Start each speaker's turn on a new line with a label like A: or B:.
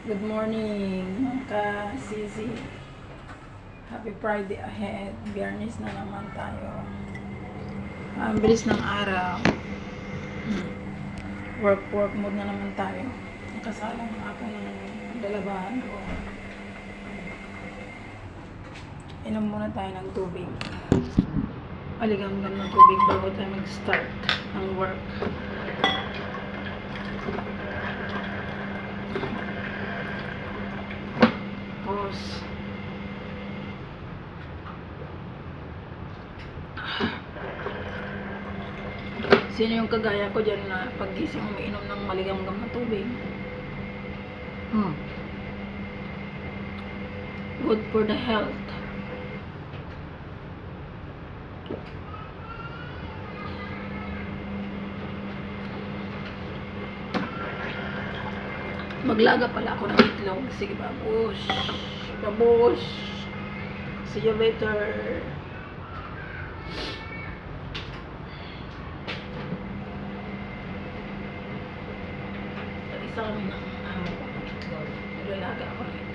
A: Good morning, mga ka-sisi. Happy Friday ahead. Biyernes na naman tayo. Ang bilis ng araw. Work mode na naman tayo. Nakasalang ako ng dalabahan ko. Inom muna tayo ng tubig. Paligam-gam ng tubig bago tayo mag-start ng work. Pause. Sino yung kagaya ko dyan na pag-gising umiinom ng maligam-gam na tubig? Good for the health. Maglaga pala ako ng itlog. Sige, babush. Babush. See you later. Isa kami ng itlog. Maglalaga ako ng itlog.